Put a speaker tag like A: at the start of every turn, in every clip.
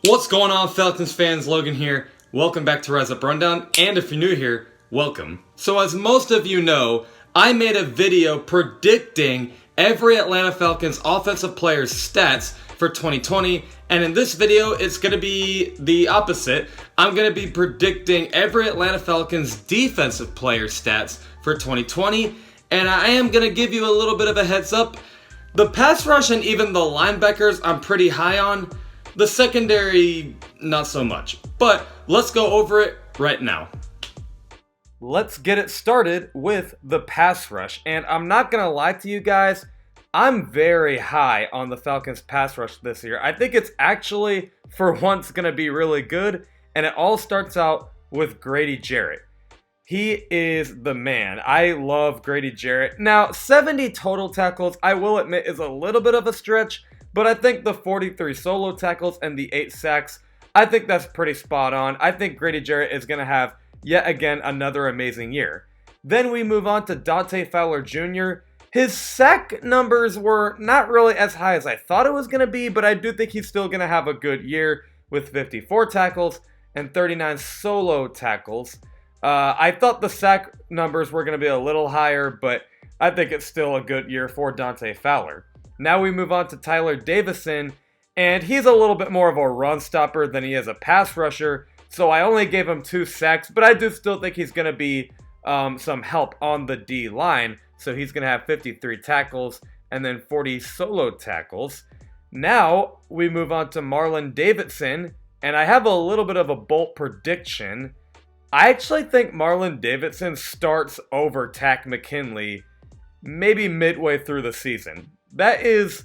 A: What's going on, Falcons fans? Logan here. Welcome back to Rise Up Rundown, and if you're new here, welcome. So as most of you know, I made a video predicting every Atlanta Falcons offensive player's stats for 2020, and in this video, it's going to be the opposite. I'm going to be predicting every Atlanta Falcons defensive player's stats for 2020, and I am going to give you a little bit of a heads up. The pass rush and even the linebackers I'm pretty high on. The secondary, not so much. But let's go over it right now. Let's get it started with the pass rush. And I'm not going to lie to you guys, I'm very high on the Falcons pass rush this year. I think it's actually, for once, going to be really good. And it all starts out with Grady Jarrett. He is the man. I love Grady Jarrett. Now, 70 total tackles, I will admit, is a little bit of a stretch. But I think the 43 solo tackles and the 8 sacks, I think that's pretty spot on. I think Grady Jarrett is going to have, yet again, another amazing year. Then we move on to Dante Fowler Jr. His sack numbers were not really as high as I thought it was going to be, but I do think he's still going to have a good year with 54 tackles and 39 solo tackles. I thought the sack numbers were going to be a little higher, but I think it's still a good year for Dante Fowler. Now we move on to Tyeler Davison, and he's a little bit more of a run stopper than he is a pass rusher, so I only gave him 2 sacks, but I do still think he's going to be some help on the D line, so he's going to have 53 tackles and then 40 solo tackles. Now we move on to Marlon Davidson, and I have a little bit of a bold prediction. I actually think Marlon Davidson starts over Takk McKinley maybe midway through the season. That is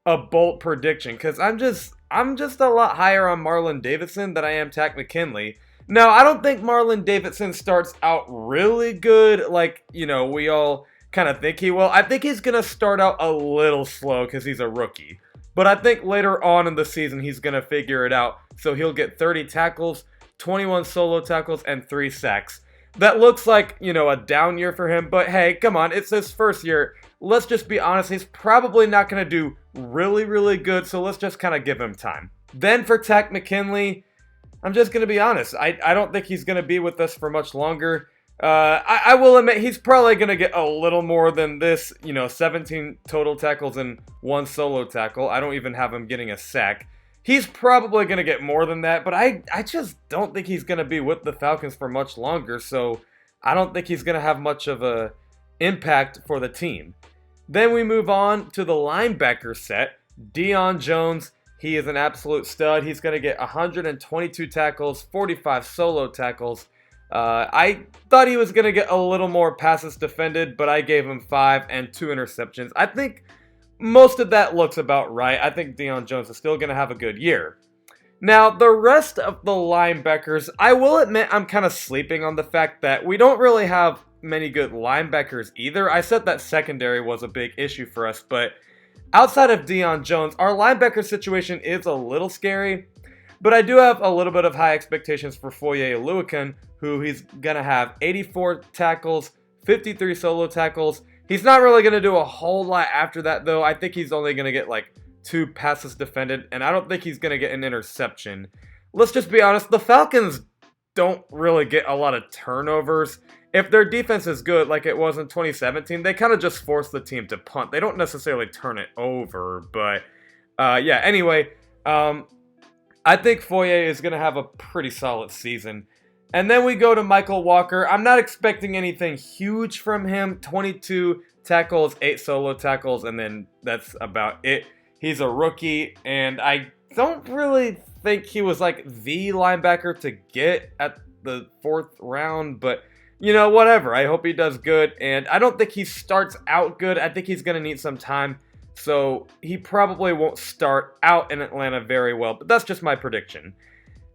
A: a bold prediction because I'm just a lot higher on Marlon Davidson than I am Takk McKinley. Now, I don't think Marlon Davidson starts out really good like, we all kind of think he will. I think he's going to start out a little slow because he's a rookie. But I think later on in the season, he's going to figure it out. So he'll get 30 tackles, 21 solo tackles, and 3 sacks. That looks like, a down year for him. But hey, come on, it's his first year. Let's just be honest, he's probably not going to do really, really good, so let's just kind of give him time. Then for Takk McKinley, I'm just going to be honest. I don't think he's going to be with us for much longer. I will admit he's probably going to get a little more than this, 17 total tackles and 1 solo tackle. I don't even have him getting a sack. He's probably going to get more than that, but I just don't think he's going to be with the Falcons for much longer, so I don't think he's going to have much of a impact for the team. Then we move on to the linebacker set. Deion Jones, he is an absolute stud. He's going to get 122 tackles, 45 solo tackles. I thought he was going to get a little more passes defended, but I gave him 5 and 2 interceptions. I think most of that looks about right. I think Deion Jones is still going to have a good year. Now, the rest of the linebackers, I will admit I'm kind of sleeping on the fact that we don't really have many good linebackers either. I said that secondary was a big issue for us, but outside of Deion Jones, our linebacker situation is a little scary, but I do have a little bit of high expectations for Foye Oluokun, who he's going to have 84 tackles, 53 solo tackles. He's not really going to do a whole lot after that, though. I think he's only going to get like 2 passes defended, and I don't think he's going to get an interception. Let's just be honest, the Falcons don't really get a lot of turnovers. If their defense is good like it was in 2017, they kind of just force the team to punt. They don't necessarily turn it over, but yeah, anyway, I think Foye is going to have a pretty solid season. And then we go to Mykal Walker. I'm not expecting anything huge from him. 22 tackles, 8 solo tackles, and then that's about it. He's a rookie, and I don't really think he was like the linebacker to get at the 4th round, but whatever. I hope he does good, and I don't think he starts out good. I think he's going to need some time, so he probably won't start out in Atlanta very well, but that's just my prediction.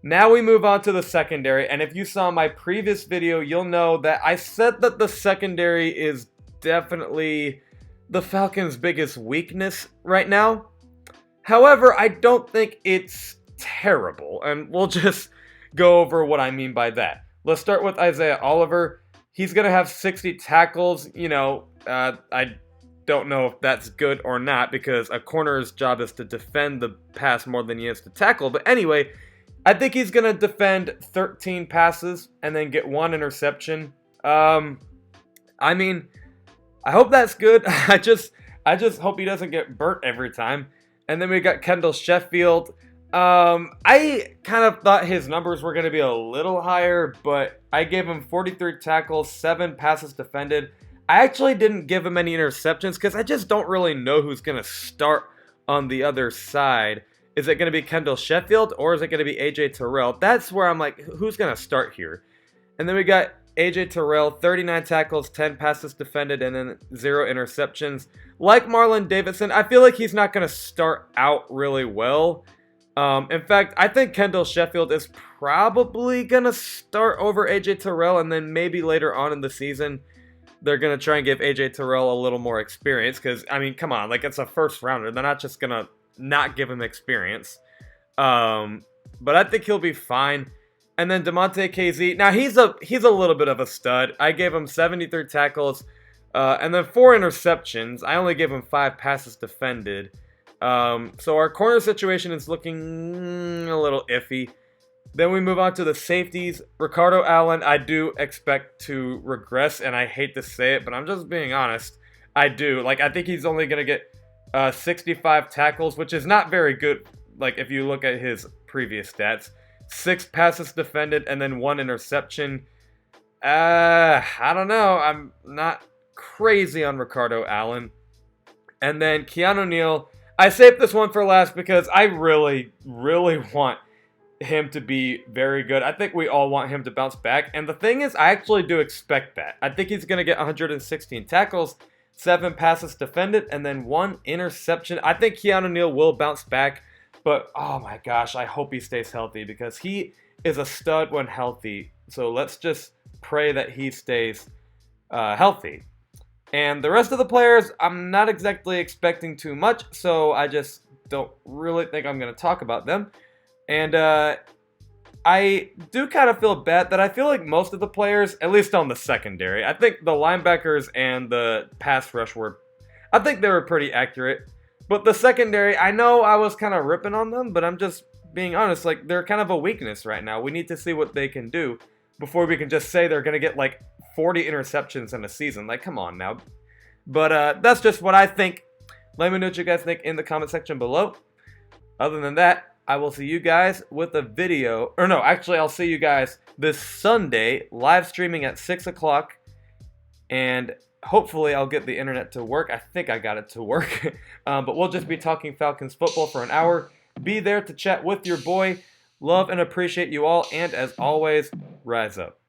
A: Now we move on to the secondary, and if you saw my previous video, you'll know that I said that the secondary is definitely the Falcons' biggest weakness right now. However, I don't think it's terrible, and we'll just go over what I mean by that. Let's start with Isaiah Oliver. He's going to have 60 tackles. I don't know if that's good or not because a corner's job is to defend the pass more than he is to tackle. But anyway, I think he's going to defend 13 passes and then get 1 interception. I mean, I hope that's good. I just hope he doesn't get burnt every time. And then we got Kendall Scheffield. I kind of thought his numbers were going to be a little higher, but I gave him 43 tackles, 7 passes defended. I actually didn't give him any interceptions because I just don't really know who's going to start on the other side. Is it going to be Kendall Scheffield or is it going to be AJ Terrell? That's where I'm like, who's going to start here? And then we got AJ Terrell, 39 tackles, 10 passes defended, and then 0 interceptions. Like Marlon Davidson, I feel like he's not going to start out really well. In fact, I think Kendall Scheffield is probably going to start over AJ Terrell, and then maybe later on in the season, they're going to try and give AJ Terrell a little more experience. Because, I mean, come on, like, it's a first rounder. They're not just going to not give him experience. But I think he'll be fine. And then DeMonte KZ, now he's a little bit of a stud. I gave him 73 tackles, and then 4 interceptions. I only gave him 5 passes defended. So our corner situation is looking a little iffy. Then we move on to the safeties. Ricardo Allen, I do expect to regress, and I hate to say it, but I'm just being honest. I do. Like, I think he's only going to get 65 tackles, which is not very good, like, if you look at his previous stats. 6 passes defended, and then 1 interception. I don't know. I'm not crazy on Ricardo Allen. And then Keanu Neal. I saved this one for last because I really, really want him to be very good. I think we all want him to bounce back. And the thing is, I actually do expect that. I think he's going to get 116 tackles, 7 passes defended, and then 1 interception. I think Keanu Neal will bounce back. But, oh my gosh, I hope he stays healthy because he is a stud when healthy. So let's just pray that he stays healthy. And the rest of the players, I'm not exactly expecting too much, so I just don't really think I'm going to talk about them. And I do kind of feel bad that I feel like most of the players, at least on the secondary, I think the linebackers and the pass rush I think they were pretty accurate. But the secondary, I know I was kind of ripping on them, but I'm just being honest. Like, they're kind of a weakness right now. We need to see what they can do before we can just say they're going to get, like, 40 interceptions in a season. Like, come on now. But that's just what I think. Let me know what you guys think in the comment section below. Other than that, I will see you guys with a video. Or no, actually, I'll see you guys this Sunday, live streaming at 6 o'clock. And hopefully I'll get the internet to work. I think I got it to work. But we'll just be talking Falcons football for an hour. Be there to chat with your boy. Love and appreciate you all. And as always, rise up.